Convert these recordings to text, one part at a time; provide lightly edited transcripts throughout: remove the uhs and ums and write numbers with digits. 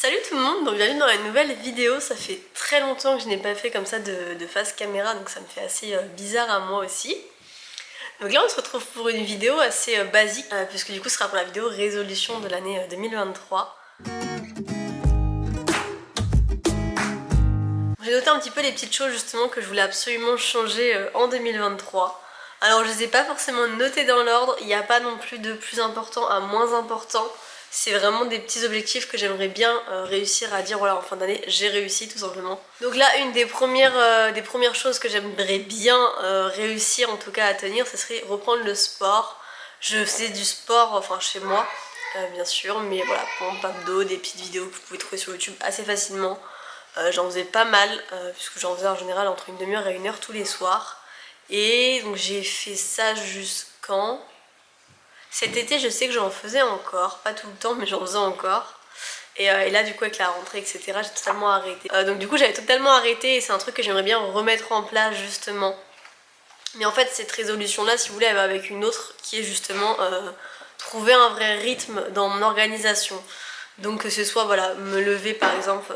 Salut tout le monde, donc bienvenue dans une nouvelle vidéo. Ça fait très longtemps que je n'ai pas fait comme ça de face caméra, donc ça me fait assez bizarre à moi aussi. Donc là on se retrouve pour une vidéo assez basique, puisque du coup ce sera pour la vidéo résolution de l'année 2023. J'ai noté un petit peu les petites choses justement que je voulais absolument changer en 2023. Alors je les ai pas forcément notées dans l'ordre, il n'y a pas non plus de plus important à moins important. C'est vraiment des petits objectifs que j'aimerais bien réussir à dire voilà en fin d'année j'ai réussi tout simplement. Donc là une des premières choses que j'aimerais bien réussir en tout cas à tenir, ce serait reprendre le sport. Je faisais du sport enfin chez moi bien sûr, mais voilà, pompe, abdos, des petites vidéos que vous pouvez trouver sur YouTube assez facilement. J'en faisais pas mal puisque j'en faisais en général entre une demi-heure et une heure tous les soirs. Et donc j'ai fait ça jusqu'en... Cet été je sais que j'en faisais encore, pas tout le temps mais j'en faisais encore. Et là du coup avec la rentrée etc j'ai totalement arrêté. Donc du coup j'avais totalement arrêté et c'est un truc que j'aimerais bien remettre en place justement. Mais en fait cette résolution là si vous voulez elle va avec une autre qui est justement trouver un vrai rythme dans mon organisation. Donc que ce soit voilà, me lever par exemple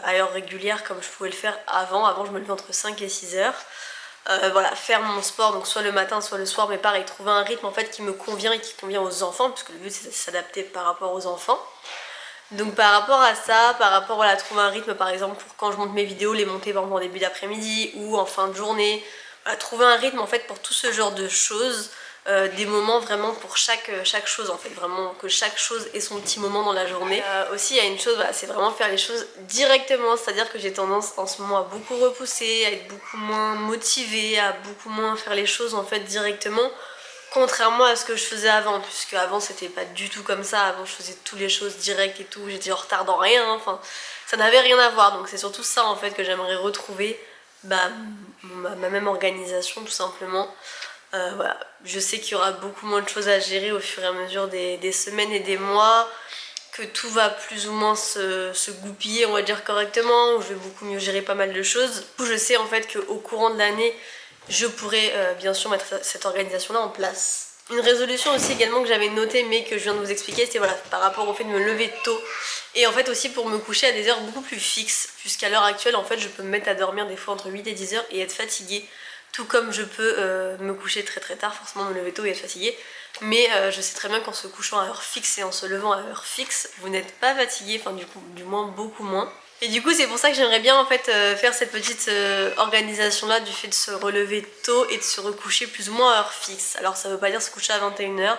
à heure régulière comme je pouvais le faire avant. Avant je me levais entre 5 et 6 heures. Voilà, faire mon sport donc soit le matin soit le soir, mais pareil trouver un rythme en fait qui me convient et qui convient aux enfants, puisque le but c'est de s'adapter par rapport aux enfants. Donc par rapport à ça, par rapport à trouver un rythme par exemple pour quand je monte mes vidéos, les monter par exemple en début d'après-midi ou en fin de journée, voilà, trouver un rythme en fait pour tout ce genre de choses. Des moments vraiment pour chaque chose en fait, vraiment que chaque chose ait son petit moment dans la journée. Aussi il y a une chose, voilà, c'est vraiment faire les choses directement, c'est-à-dire que j'ai tendance en ce moment à beaucoup repousser, à être beaucoup moins motivée, à beaucoup moins faire les choses en fait directement, contrairement à ce que je faisais avant, puisque avant c'était pas du tout comme ça. Avant je faisais toutes les choses directes et tout, j'étais en retard dans rien, enfin ça n'avait rien à voir. Donc c'est surtout ça en fait que j'aimerais retrouver, ma même organisation tout simplement. Voilà. Je sais qu'il y aura beaucoup moins de choses à gérer au fur et à mesure des semaines et des mois, que tout va plus ou moins se goupiller on va dire correctement, où je vais beaucoup mieux gérer pas mal de choses. Du coup je sais en fait qu'au courant de l'année je pourrais bien sûr mettre cette organisation là en place. Une résolution aussi également que j'avais notée mais que je viens de vous expliquer, c'était voilà, par rapport au fait de me lever tôt et en fait aussi pour me coucher à des heures beaucoup plus fixes, puisqu'à l'heure actuelle en fait je peux me mettre à dormir des fois entre 8 et 10 heures et être fatiguée. Tout comme je peux me coucher très très tard, forcément me lever tôt et être fatiguée. Mais je sais très bien qu'en se couchant à heure fixe et en se levant à heure fixe, vous n'êtes pas fatigué, enfin du moins beaucoup moins. Et du coup c'est pour ça que j'aimerais bien en fait faire cette petite organisation là du fait de se relever tôt et de se recoucher plus ou moins à heure fixe. Alors ça veut pas dire se coucher à 21 h,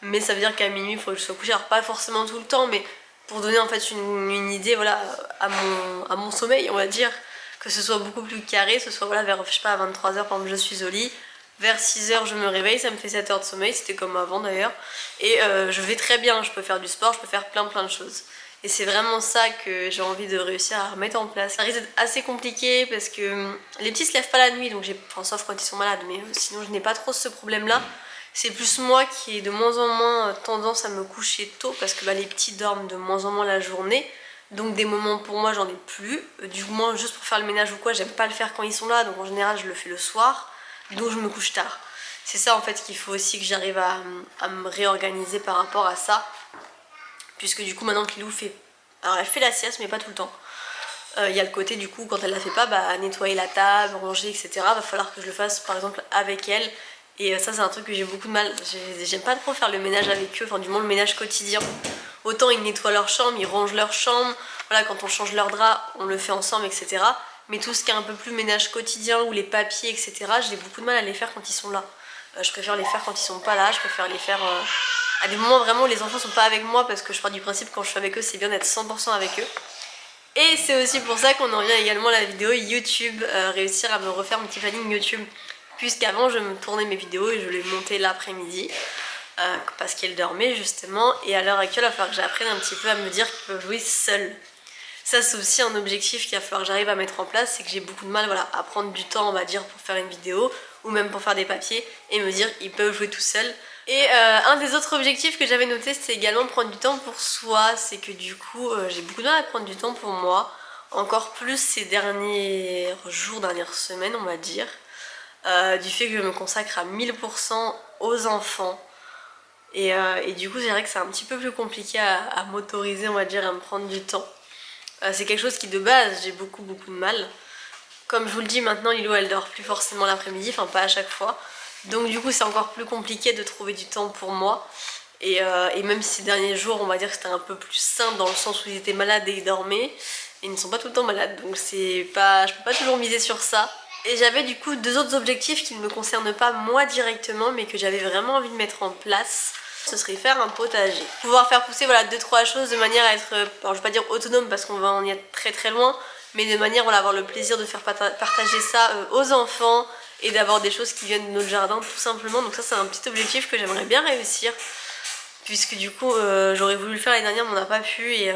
mais ça veut dire qu'à minuit il faut que je sois couchée. Alors pas forcément tout le temps, mais pour donner en fait une idée voilà, à mon sommeil on va dire. Que ce soit beaucoup plus carré, ce soit voilà, vers je sais pas à 23 h par exemple je suis au lit, vers 6 h je me réveille, ça me fait 7 heures de sommeil, c'était comme avant d'ailleurs, et je vais très bien, je peux faire du sport, je peux faire plein de choses. Et c'est vraiment ça que j'ai envie de réussir à remettre en place. Ça risque d'être assez compliqué parce que les petits se lèvent pas la nuit, donc enfin sauf quand ils sont malades, mais sinon je n'ai pas trop ce problème là. C'est plus moi qui ai de moins en moins tendance à me coucher tôt parce que les petits dorment de moins en moins la journée. Donc des moments pour moi j'en ai plus, du moins juste pour faire le ménage ou quoi, j'aime pas le faire quand ils sont là, donc en général je le fais le soir, donc je me couche tard. C'est ça en fait qu'il faut aussi que j'arrive à me réorganiser par rapport à ça, puisque du coup maintenant que Lilou fait... Alors elle fait la sieste mais pas tout le temps. Il y a le côté du coup quand elle la fait pas, nettoyer la table, ranger etc. Va falloir que je le fasse par exemple avec elle. Et ça c'est un truc que j'ai beaucoup de mal, j'aime pas trop faire le ménage avec eux, enfin du moins le ménage quotidien. Autant ils nettoient leur chambre, ils rangent leur chambre, voilà, quand on change leur drap, on le fait ensemble, etc. Mais tout ce qui est un peu plus ménage quotidien ou les papiers, etc., j'ai beaucoup de mal à les faire quand ils sont là. Je préfère les faire quand ils sont pas là, je préfère les faire à des moments vraiment où les enfants sont pas avec moi, parce que je pars du principe quand je suis avec eux, c'est bien d'être 100% avec eux. Et c'est aussi pour ça qu'on en vient également à la vidéo YouTube, réussir à me refaire mon petit planning YouTube. Puisqu'avant je me tournais mes vidéos et je les montais l'après-midi. Parce qu'elle dormait justement, et à l'heure actuelle il va falloir que j'apprenne un petit peu à me dire qu'ils peuvent jouer seuls. Ça c'est aussi un objectif qu'il va falloir que j'arrive à mettre en place, c'est que j'ai beaucoup de mal voilà, à prendre du temps on va dire pour faire une vidéo ou même pour faire des papiers et me dire ils peuvent jouer tout seuls. Et un des autres objectifs que j'avais noté c'était également prendre du temps pour soi, c'est que du coup j'ai beaucoup de mal à prendre du temps pour moi, encore plus ces derniers jours, dernières semaines on va dire, du fait que je me consacre à 1000% aux enfants. Et du coup c'est vrai que c'est un petit peu plus compliqué à m'autoriser on va dire à me prendre du temps. C'est quelque chose qui de base j'ai beaucoup de mal. Comme je vous le dis maintenant, Lilo elle dort plus forcément l'après-midi, enfin pas à chaque fois. Donc du coup c'est encore plus compliqué de trouver du temps pour moi. Et même si ces derniers jours on va dire que c'était un peu plus simple dans le sens où ils étaient malades et ils dormaient. Ils ne sont pas tout le temps malades, donc je peux pas toujours miser sur ça. Et j'avais du coup 2 autres objectifs qui ne me concernent pas moi directement, mais que j'avais vraiment envie de mettre en place. Ce serait faire un potager. Pouvoir faire pousser voilà 2-3 choses de manière à être, alors je vais pas dire autonome parce qu'on va en y être très loin, mais de manière voilà, à avoir le plaisir de faire partager ça aux enfants et d'avoir des choses qui viennent de notre jardin tout simplement. Donc ça c'est un petit objectif que j'aimerais bien réussir. Puisque du coup j'aurais voulu le faire l'année dernière mais on n'a pas pu et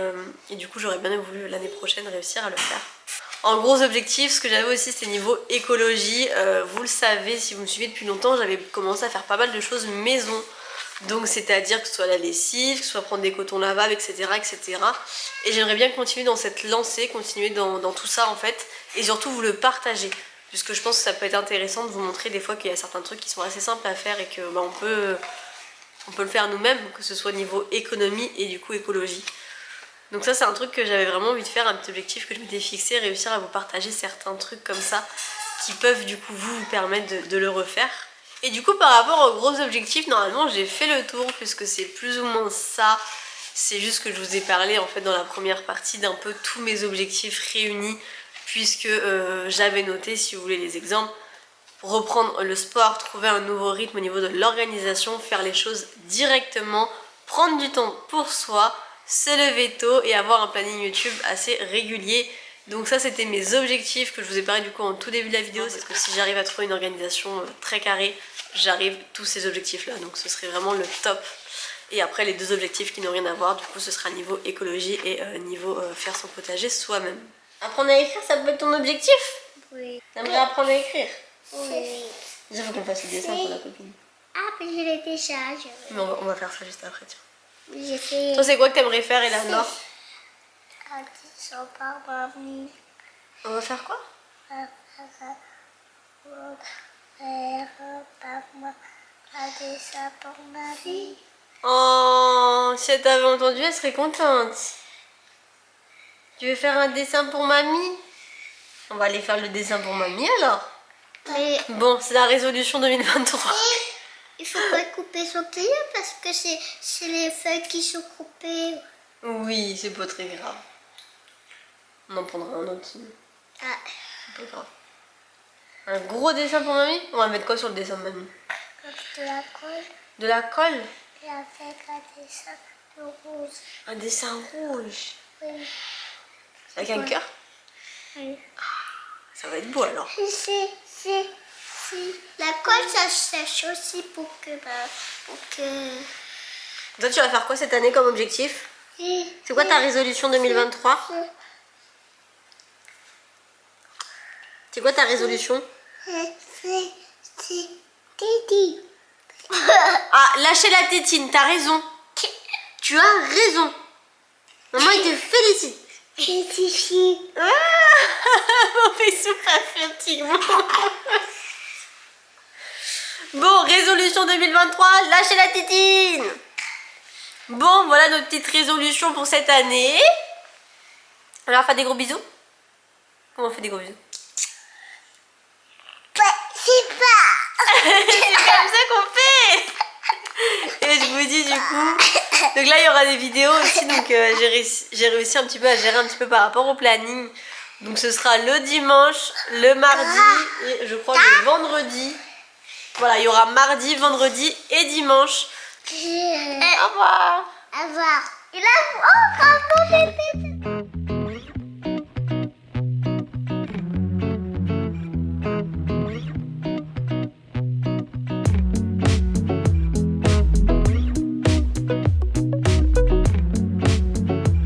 du coup j'aurais bien voulu l'année prochaine réussir à le faire. En gros objectif, ce que j'avais aussi c'était niveau écologie. Vous le savez si vous me suivez depuis longtemps, j'avais commencé à faire pas mal de choses maison. Donc c'est-à-dire que ce soit la lessive, que ce soit prendre des cotons lavables, etc. etc. Et j'aimerais bien continuer dans cette lancée, continuer dans tout ça en fait. Et surtout vous le partager. Puisque je pense que ça peut être intéressant de vous montrer des fois qu'il y a certains trucs qui sont assez simples à faire et que bah, on peut le faire nous-mêmes, que ce soit niveau économie et du coup écologie. Donc ça c'est un truc que j'avais vraiment envie de faire, un petit objectif que je m'étais fixé, réussir à vous partager certains trucs comme ça qui peuvent du coup vous permettre de le refaire. Et du coup par rapport aux gros objectifs, normalement j'ai fait le tour puisque c'est plus ou moins ça. C'est juste que je vous ai parlé en fait dans la première partie d'un peu tous mes objectifs réunis puisque j'avais noté, si vous voulez les exemples, reprendre le sport, trouver un nouveau rythme au niveau de l'organisation, faire les choses directement, prendre du temps pour soi, se lever tôt et avoir un planning YouTube assez régulier. Donc ça c'était mes objectifs que je vous ai parlé du coup en tout début de la vidéo, parce que si j'arrive à trouver une organisation très carrée, j'arrive tous ces objectifs là, donc ce serait vraiment le top. Et après les 2 objectifs qui n'ont rien à voir, du coup ce sera niveau écologie et niveau faire son potager soi-même. Apprendre à écrire, ça peut être ton objectif? Oui. T'aimerais apprendre à écrire? Oui. Déjà faut qu'on fasse le dessin pour la copine. Ah, mais je l'ai déjà. Mais on va faire ça juste après, tiens. J'ai fait Toi c'est quoi que t'aimerais faire, Eleanor? un dessin par mamie. On va faire quoi? Un dessin pour mamie. Oh, si elle t'avait entendu, elle serait contente. Tu veux faire un dessin pour mamie? On va aller faire le dessin pour mamie alors. Mais Bon, c'est la résolution 2023. il faut pas couper son crayon parce que c'est les feuilles qui sont coupées. Oui, c'est pas très grave. On en prendra un autre. Ah, C'est pas grave. Un gros dessin pour mamie? On va mettre quoi sur le dessin de mamie? de la colle De la colle? et avec un dessin de rouge. Un dessin rouge. Oui. Avec un cœur? Oui. Ça va être beau alors. Si. La colle, ça sèche aussi pour que... Toi, tu vas faire quoi cette année comme objectif? C'est quoi ta résolution 2023? C'est quoi ta résolution? C'est Titi. Ah, lâcher la tétine, t'as raison. Tu as raison. Maman, il te félicite. Titi. Ah, mauvais soupe affectivement. Bon, résolution 2023, lâcher la tétine. Bon, voilà notre petite résolution pour cette année. Alors, on va faire des gros bisous. Comment on fait des gros bisous? C'est pas. C'est comme ça qu'on fait. Et je vous dis du coup, donc là il y aura des vidéos aussi, donc j'ai réussi un petit peu à gérer un petit peu par rapport au planning. Donc ce sera le dimanche, le mardi et je crois le vendredi. Voilà, il y aura mardi, vendredi et dimanche. Au revoir. Au revoir. Il a... Oh, bravo, bébé.